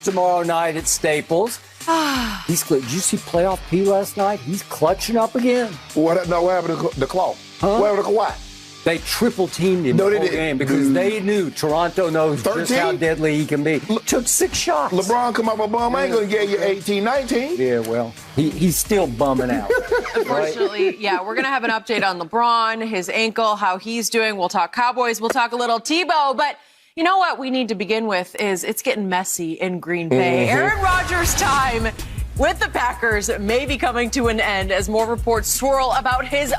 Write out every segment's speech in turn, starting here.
tomorrow night at Staples. Did you see playoff P last night? He's clutching up again. What happened to the Claw? Huh? What happened to Kawhi? They triple teamed him the whole game because they knew Toronto knows 13? Just how deadly he can be. Took 6 shots. LeBron come up a bum. I ain't going to get you 18, 19. Yeah, well, he's still bumming out. Unfortunately, yeah, we're going to have an update on LeBron, his ankle, how he's doing. We'll talk Cowboys. We'll talk a little Tebow. But you know what we need to begin with is it's getting messy in Green Bay. Aaron Rodgers' time with the Packers may be coming to an end as more reports swirl about his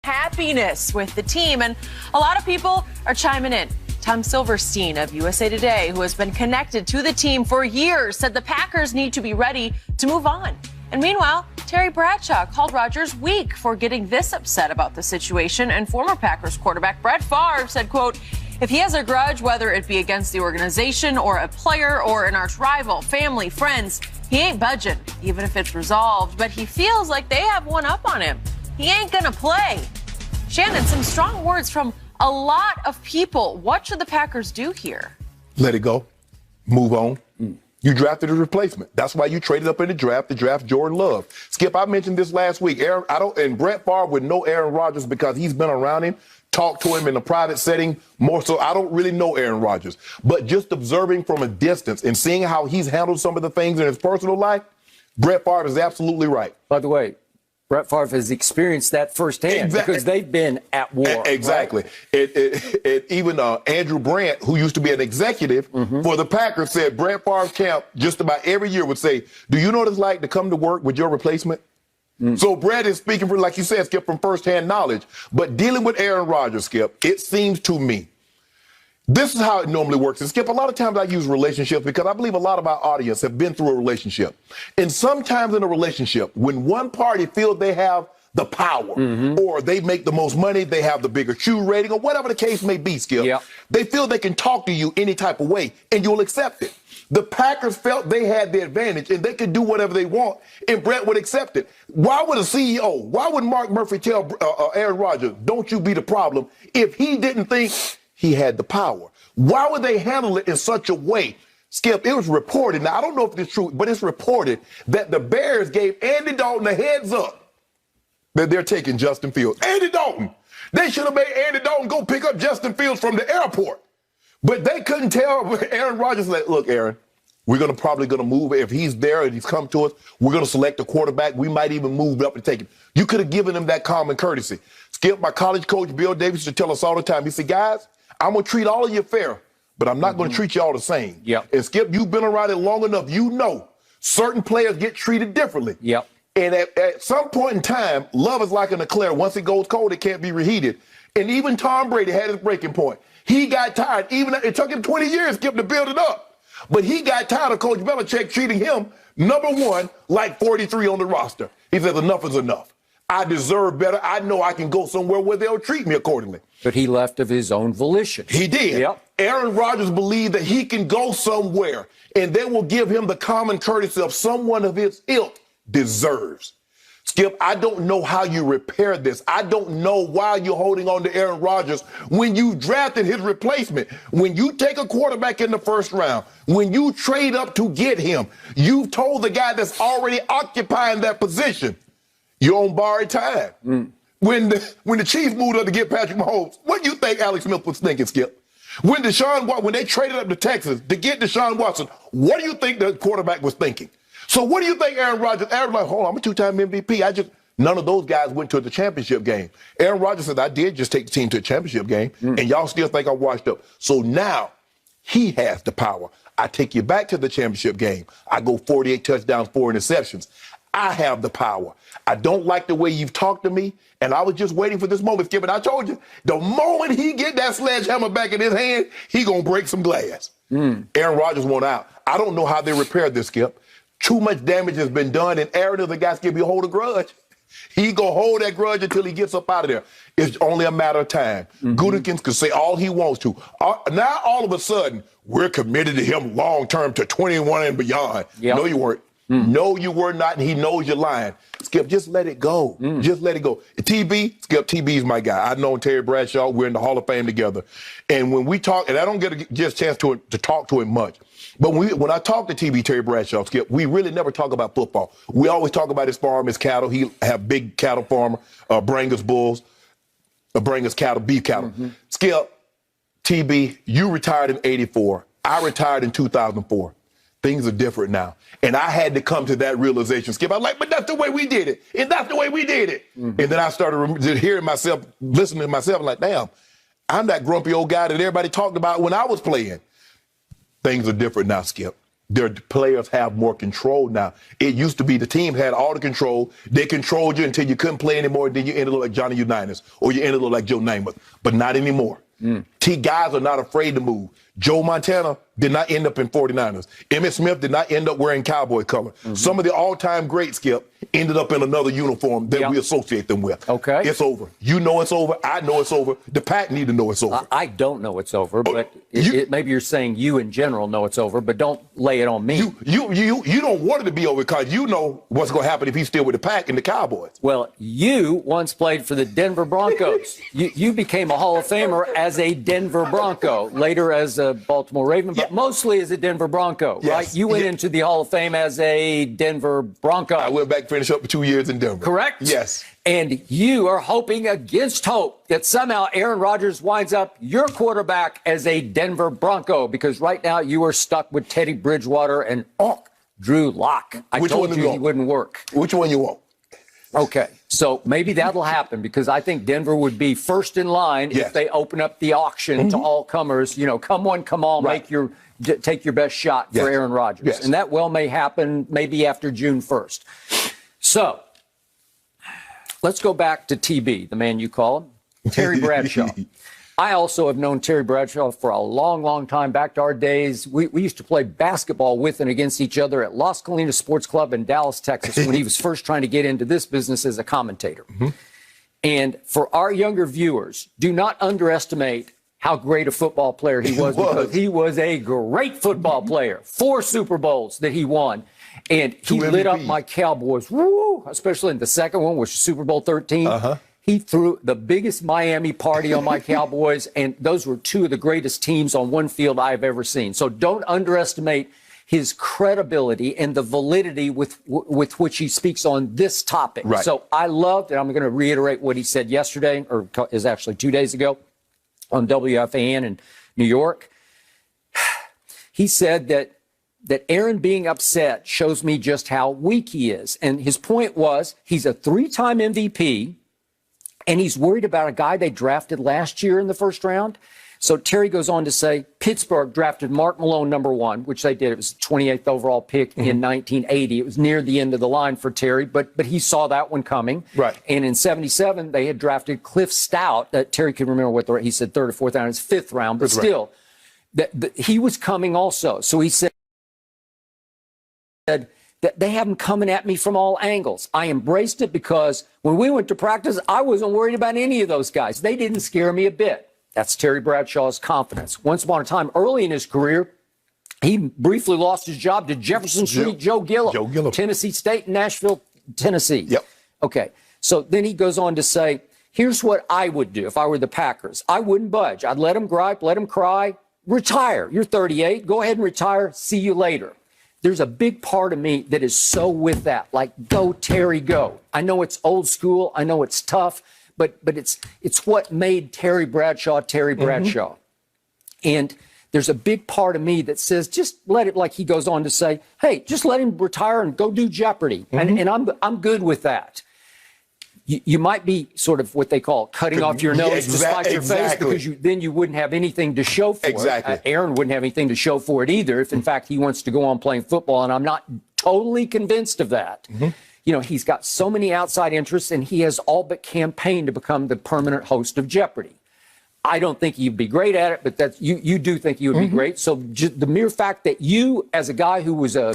unhappiness with the team. And a lot of people are chiming in. Tom Silverstein of USA Today, who has been connected to the team for years, said the Packers need to be ready to move on. And meanwhile, Terry Bradshaw called Rodgers weak for getting this upset about the situation. And former Packers quarterback Brett Favre said, quote, if he has a grudge, whether it be against the organization or a player or an arch rival, family, friends, he ain't budging, even if it's resolved. But he feels like they have one up on him. He ain't gonna play. Shannon, some strong words from a lot of people. What should the Packers do here? Let it go. Move on. You drafted a replacement. That's why you traded up in the draft to draft Jordan Love. Skip, I mentioned this last week. And Brett Favre would know Aaron Rodgers because he's been around him, talked to him in a private setting more so. I don't really know Aaron Rodgers. But just observing from a distance and seeing how he's handled some of the things in his personal life, Brett Favre is absolutely right. By the way, Brett Favre has experienced that firsthand because they've been at war. Exactly. Right? Even Andrew Brandt, who used to be an executive for the Packers, said Brett Favre's camp just about every year would say, do you know what it's like to come to work with your replacement? So Brett is speaking, for, like you said, Skip, from firsthand knowledge. But dealing with Aaron Rodgers, Skip, it seems to me, this is how it normally works. And Skip, a lot of times I use relationships because I believe a lot of our audience have been through a relationship. And sometimes in a relationship, when one party feels they have the power or they make the most money, they have the bigger Q rating or whatever the case may be, Skip, they feel they can talk to you any type of way and you'll accept it. The Packers felt they had the advantage and they could do whatever they want, and Brett would accept it. Why would a CEO, why would Mark Murphy tell Aaron Rodgers, don't you be the problem, if he didn't think he had the power? Why would they handle it in such a way? Skip, it was reported, now I don't know if it's true, but it's reported that the Bears gave Andy Dalton a heads up that they're taking Justin Fields. Andy Dalton. They should have made Andy Dalton go pick up Justin Fields from the airport. But they couldn't tell Aaron Rodgers, like, look, Aaron, we're probably going to move. If he's there and he's come to us, we're going to select a quarterback. We might even move up and take him. You could have given him that common courtesy. Skip, my college coach, Bill Davis, used to tell us all the time. He said, guys, I'm going to treat all of you fair, but I'm not going to treat you all the same. And Skip, you've been around it long enough. You know certain players get treated differently. And at some point in time, love is like an eclair. Once it goes cold, it can't be reheated. And even Tom Brady had his breaking point. He got tired. Even it took him 20 years, Skip, to build it up. But he got tired of Coach Belichick treating him, number one, like 43 on the roster. He says, enough is enough. I deserve better. I know I can go somewhere where they'll treat me accordingly. But he left of his own volition. He did. Aaron Rodgers believed that he can go somewhere, and they will give him the common courtesy of someone of his ilk deserves. Skip, I don't know how you repair this. I don't know why you're holding on to Aaron Rodgers when you drafted his replacement. When you take a quarterback in the first round, when you trade up to get him, you've told the guy that's already occupying that position, you're on borrowed time. When the Chiefs moved up to get Patrick Mahomes, what do you think Alex Smith was thinking, Skip? When they traded up to Texas to get Deshaun Watson, what do you think the quarterback was thinking? So what do you think Aaron Rodgers, like, hold on, I'm a 2-time MVP. None of those guys went to the championship game. Aaron Rodgers said, I did just take the team to a championship game, and y'all still think I'm washed up. So now he has the power. I take you back to the championship game. I go 48 touchdowns, 4 interceptions. I have the power. I don't like the way you've talked to me, and I was just waiting for this moment, Skip. And I told you, the moment he get that sledgehammer back in his hand, he gonna break some glass. Aaron Rodgers went out. I don't know how they repaired this, Skip. Too much damage has been done, and Aaron is a guy Skip, he'll hold a grudge. He gonna hold that grudge until he gets up out of there. It's only a matter of time. Gutekunst can say all he wants to. Now all of a sudden, we're committed to him long-term to 21 and beyond. No, you weren't. No, you were not, and he knows you're lying. Skip, just let it go. Just let it go. TB, Skip, TB's my guy. I've known Terry Bradshaw. We're in the Hall of Fame together. And when we talk, and I don't get a chance to talk to him much, But when I talk to Terry Bradshaw, Skip, we really never talk about football. We always talk about his farm, his cattle. He have big cattle farmer, bring us bulls, bring us cattle, beef cattle. Skip, TB, you retired in 84. I retired in 2004. Things are different now. And I had to come to that realization, Skip. I was like, but that's the way we did it. And that's the way we did it. And then I started hearing myself, listening to myself, like, damn, I'm that grumpy old guy that everybody talked about when I was playing. Things are different now, Skip. Their players have more control now. It used to be the team had all the control. They controlled you until you couldn't play anymore, and then you ended up like Johnny Unitas or you ended up like Joe Namath. But not anymore. Guys are not afraid to move. Joe Montana did not end up in 49ers. Emmitt Smith did not end up wearing Cowboy color. Some of the all-time greats, Skip, ended up in another uniform that we associate them with. Okay. It's over. You know it's over. I know it's over. The Pack need to know it's over. I don't know it's over, but maybe you're saying you in general know it's over, but don't lay it on me. You don't want it to be over because you know what's going to happen if he's still with the Pack and the Cowboys. Well, you once played for the Denver Broncos. you became a Hall of Famer as a Denver Bronco, later as a Baltimore Raven, but mostly as a Denver Bronco, right? You went into the Hall of Fame as a Denver Bronco. I went back and finished up for 2 years in Denver. Correct? Yes. And you are hoping against hope that somehow Aaron Rodgers winds up your quarterback as a Denver Bronco, because right now you are stuck with Teddy Bridgewater and Drew Lock. I told you he wouldn't work. Which one you want? Okay, so maybe that'll happen because I think Denver would be first in line if they open up the auction to all comers. You know, come on, come all, take your best shot for Aaron Rodgers. And that well may happen maybe after June 1st. So let's go back to TB, the man you call him, Terry Bradshaw. I also have known Terry Bradshaw for a long, long time, back to our days. We used to play basketball with and against each other at Las Colinas Sports Club in Dallas, Texas, when he was first trying to get into this business as a commentator. And for our younger viewers, do not underestimate how great a football player he was, because he was a great football player. 4 Super Bowls that he won. And he lit up my Cowboys, especially in the second one, which was Super Bowl 13. He threw the biggest Miami party on my Cowboys, and those were 2 of the greatest teams on one field I've ever seen. So don't underestimate his credibility and the validity with which he speaks on this topic. So I loved, and I'm going to reiterate what he said yesterday, or is actually 2 days ago, on WFAN in New York. He said that Aaron being upset shows me just how weak he is. And his point was he's a 3-time MVP, and he's worried about a guy they drafted last year in the first round. So Terry goes on to say Pittsburgh drafted Mark Malone #1, which they did. It was the 28th overall pick in 1980. It was near the end of the line for Terry, but he saw that one coming. And in 77, they had drafted Cliff Stout. Terry can remember what he said, 3rd or 4th round, his 5th round, but still, he was coming also. So he said that they have him coming at me from all angles. I embraced it because when we went to practice, I wasn't worried about any of those guys. They didn't scare me a bit. That's Terry Bradshaw's confidence. Once upon a time, early in his career, he briefly lost his job to Jefferson Street Joe Gillum. Tennessee State, Nashville, Tennessee. Okay, so then he goes on to say, here's what I would do if I were the Packers. I wouldn't budge. I'd let him gripe, let him cry, retire. You're 38. Go ahead and retire. See you later. There's a big part of me that is so with that, like, go, Terry, go. I know it's old school. I know it's tough, but it's what made Terry Bradshaw, Terry Bradshaw. And there's a big part of me that says, just let it, like he goes on to say, hey, just let him retire and go do Jeopardy. And I'm good with that. You might be sort of what they call cutting off your nose to spite your face, because then you wouldn't have anything to show for it. Aaron wouldn't have anything to show for it either if, in fact, he wants to go on playing football, and I'm not totally convinced of that. You know, he's got so many outside interests, and he has all but campaigned to become the permanent host of Jeopardy. I don't think he'd be great at it, but you do think he would be great. So just the mere fact that you, as a guy who was a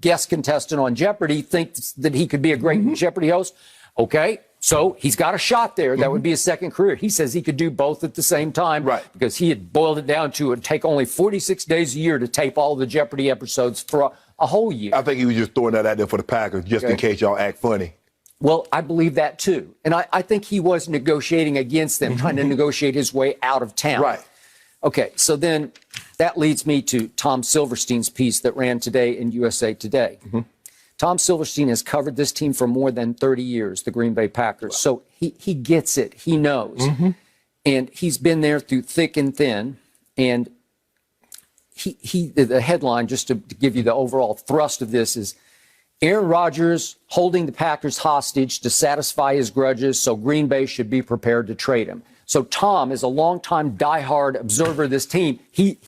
guest contestant on Jeopardy, think that he could be a great Jeopardy host, okay, so he's got a shot there. That would be his second career. He says he could do both at the same time, because he had boiled it down to it take only 46 days a year to tape all the Jeopardy episodes for a whole year. I think he was just throwing that out there for the Packers, just in case y'all act funny. Well, I believe that too. And I think he was negotiating against them, trying to negotiate his way out of town. Okay, so then That leads me to Tom Silverstein's piece that ran today in USA Today. Tom Silverstein has covered this team for more than 30 years, the Green Bay Packers. So he gets it. He knows. And he's been there through thick and thin. And the headline, just to give you the overall thrust of this, is Aaron Rodgers holding the Packers hostage to satisfy his grudges, so Green Bay should be prepared to trade him. So Tom is a longtime diehard observer of this team.